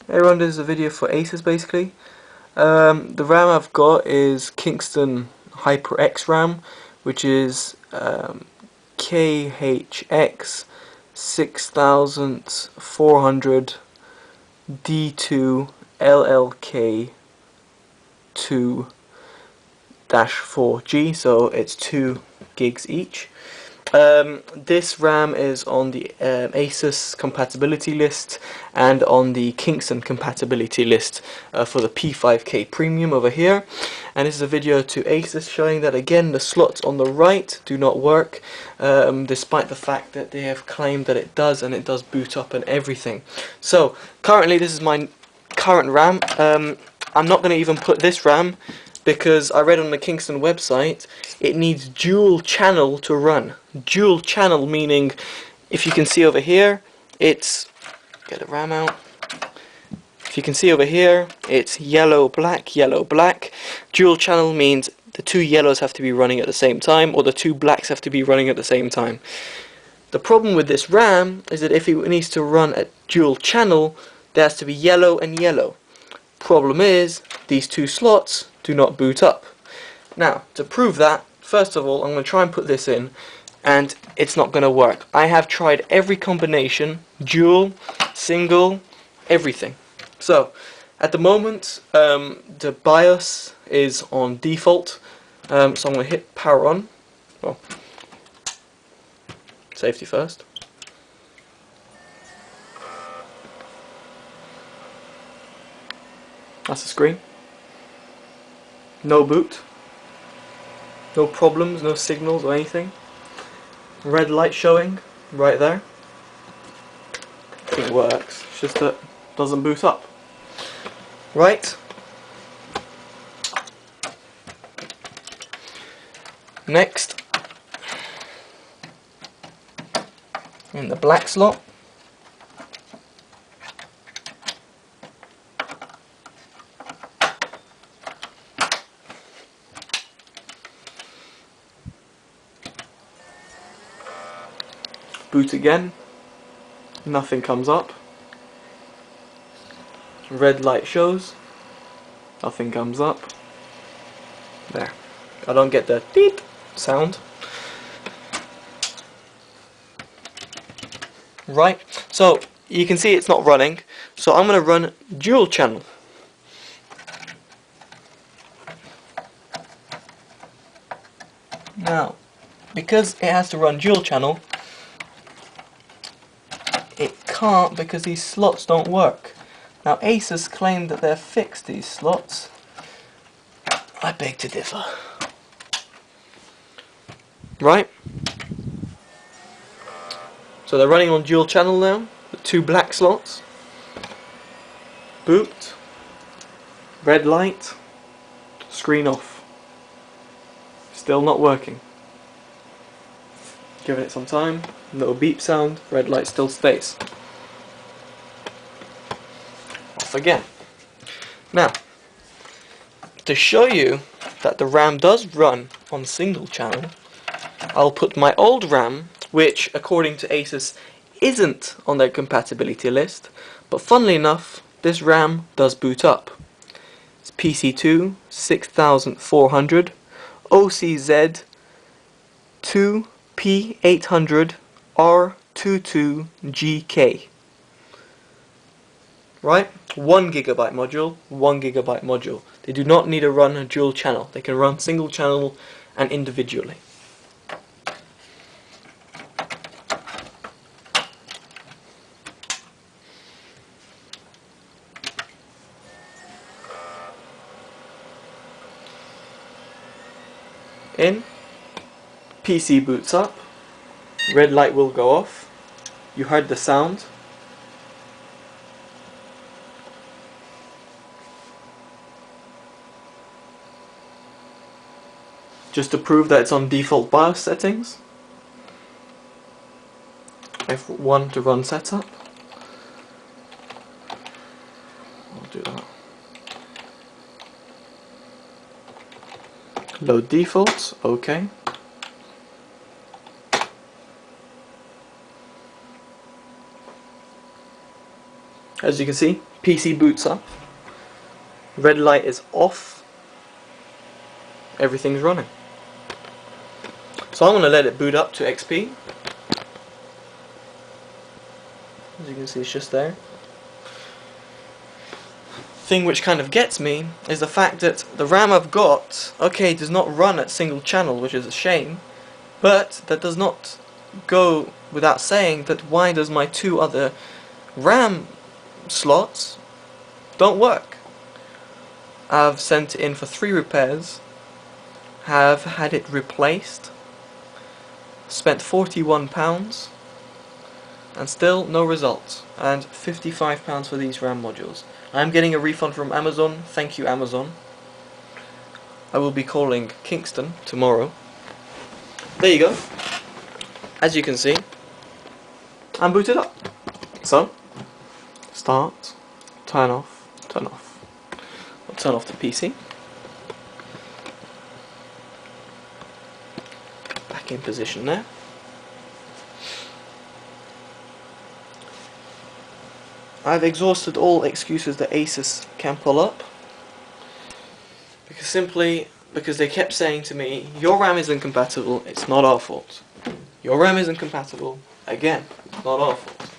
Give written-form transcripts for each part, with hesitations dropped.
Everyone, this is a video for Asus basically. The RAM I've got is Kingston HyperX RAM, which is KHX 6400 D2 LLK 2-4G, so it's 2 gigs each. This RAM is on the Asus compatibility list and on the Kingston compatibility list for the P5K Premium over here. And this is a video to Asus showing that again the slots on the right do not work, despite the fact that they have claimed that it does, and it does boot up and everything. So currently this is my current RAM. I'm not going to even put this RAM because I read on the Kingston website it needs dual channel to run. Dual channel meaning, if you can see over here, it's, get the RAM out, if you can see over here, it's yellow, black, yellow, black. Dual channel means the two yellows have to be running at the same time, or the two blacks have to be running at the same time. The problem with this RAM is that if it needs to run at dual channel, there has to be yellow and yellow. Problem is, these two slots do not boot up. Now, to prove that, first of all, I'm going to try and put this in, and it's not going to work. I have tried every combination, dual, single, everything. So, at the moment, the BIOS is on default, so I'm going to hit power on. Well, safety first. That's the screen. No boot. No problems, no signals or anything. Red light showing right there. It works, it's just that it doesn't boot up. Right. Next, in the black slot, boot again, nothing comes up. Red light shows, nothing comes up. There, I don't get the beep sound. Right, so you can see it's not running, so I'm going to run dual channel. Now, because it has to run dual channel, it can't because these slots don't work. Now Asus claimed that they've fixed these slots. I beg to differ. Right? So they're running on dual channel now, the two black slots. Boot, red light, screen off. Still not working. Giving it some time, little beep sound, red light still stays. Off again. Now, to show you that the RAM does run on single channel, I'll put my old RAM, which according to Asus isn't on their compatibility list, but funnily enough, this RAM does boot up. It's PC2 6400 OCZ 2P800 R22GK. Right? 1 gigabyte module, 1 gigabyte module. They do not need to run a dual channel. They can run single channel and individually. In, PC boots up, red light will go off, you heard the sound. Just to prove that it's on default BIOS settings, F1 to run setup. I'll do that. Load defaults, okay. As you can see, PC boots up, red light is off, everything's running. So I'm going to let it boot up to XP. As you can see, it's just there. Thing which kind of gets me is the fact that the RAM I've got, okay, does not run at single channel, which is a shame, but that does not go without saying that why does my two other RAM slots don't work. I've sent it in for 3 repairs, have had it replaced, spent £41, and still no results, and £55 for these RAM modules. I'm getting a refund from Amazon. Thank you, Amazon. I will be calling Kingston tomorrow. There you go. As you can see, I'm booted up. So, start, turn off, turn off. I'll turn off the PC. Back in position there. I've exhausted all excuses that Asus can pull up, because they kept saying to me, your RAM isn't compatible, it's not our fault. Your RAM isn't compatible, again, it's not our fault.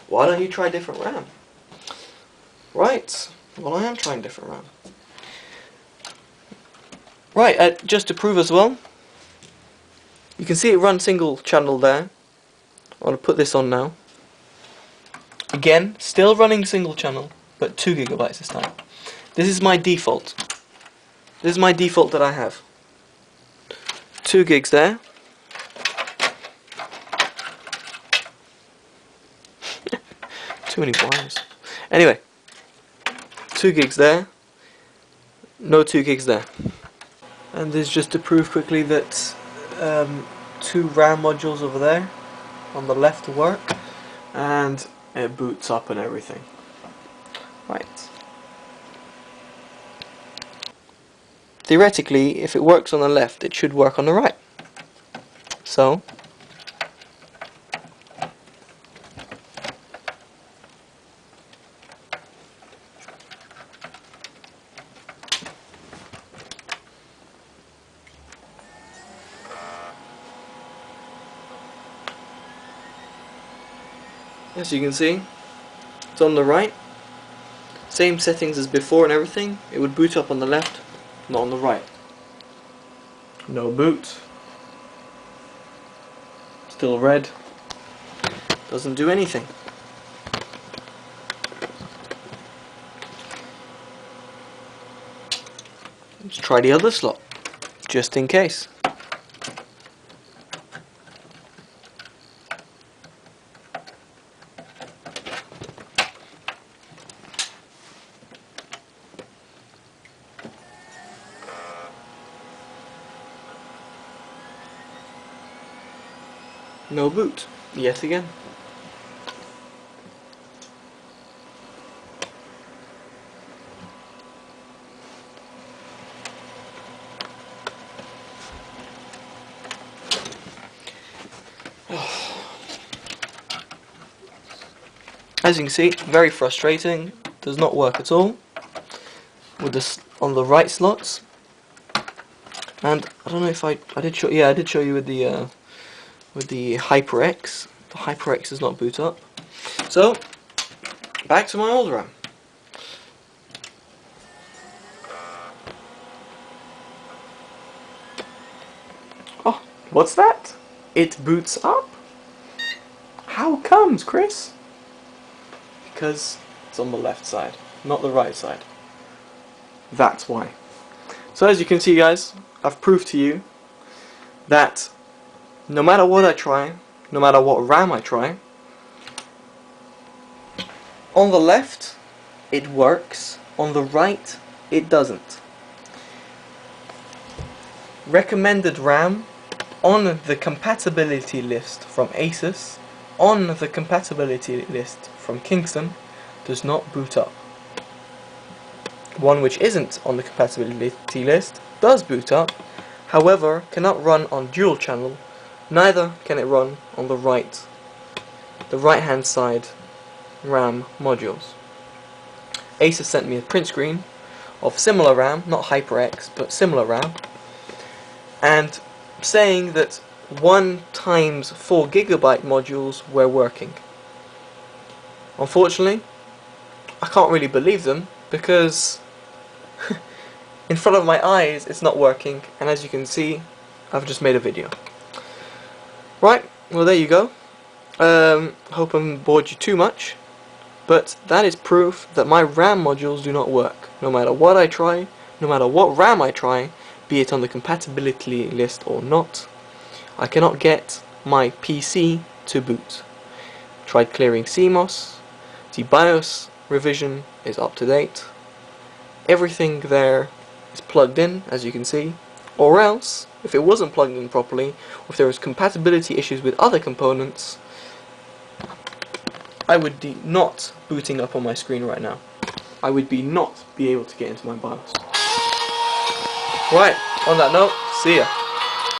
Why don't you try different RAM? Right, well, I am trying different RAM. Right, just to prove as well, you can see it runs single channel there. I want to put this on now. Again, still running single channel, but 2 GB this time. This is my default. This is my default that I have. 2 gigs there. Too many wires. Anyway, 2 gigs there. No 2 gigs there. And this is just to prove quickly that 2 RAM modules over there on the left work, and it boots up and everything. Right. Theoretically, if it works on the left, it should work on the right. So, as you can see, it's on the right. Same settings as before and everything. It would boot up on the left, not on the right. No boot. Still red. Doesn't do anything. Let's try the other slot, just in case. No boot, yet again. As you can see, very frustrating. Does not work at all with this on the right slots. And I don't know if I did show. Yeah, I did show you with the HyperX. The HyperX does not boot up. So back to my old RAM. Oh, what's that? It boots up? How comes, Chris? Because it's on the left side, not the right side. That's why. So as you can see, guys, I've proved to you that no matter what I try, no matter what RAM I try, on the left it works, on the right it doesn't. Recommended RAM on the compatibility list from Asus, on the compatibility list from Kingston, does not boot up. One which isn't on the compatibility list does boot up, however cannot run on dual channel, neither can it run on the right hand side RAM modules. Asus sent me a print screen of similar RAM, not HyperX, but similar RAM, and saying that 1 times 4 GB modules were working. Unfortunately, I can't really believe them, because in front of my eyes it's not working, and as you can see, I've just made a video. Right, well there you go. Hope I haven't bored you too much, but that is proof that my RAM modules do not work. No matter what I try, no matter what RAM I try, be it on the compatibility list or not, I cannot get my PC to boot. Tried clearing CMOS, the BIOS revision is up to date, everything there is plugged in, as you can see, or else, if it wasn't plugged in properly, or if there was compatibility issues with other components, I would be not booting up on my screen right now. I would not be able to get into my BIOS. Right, on that note, see ya.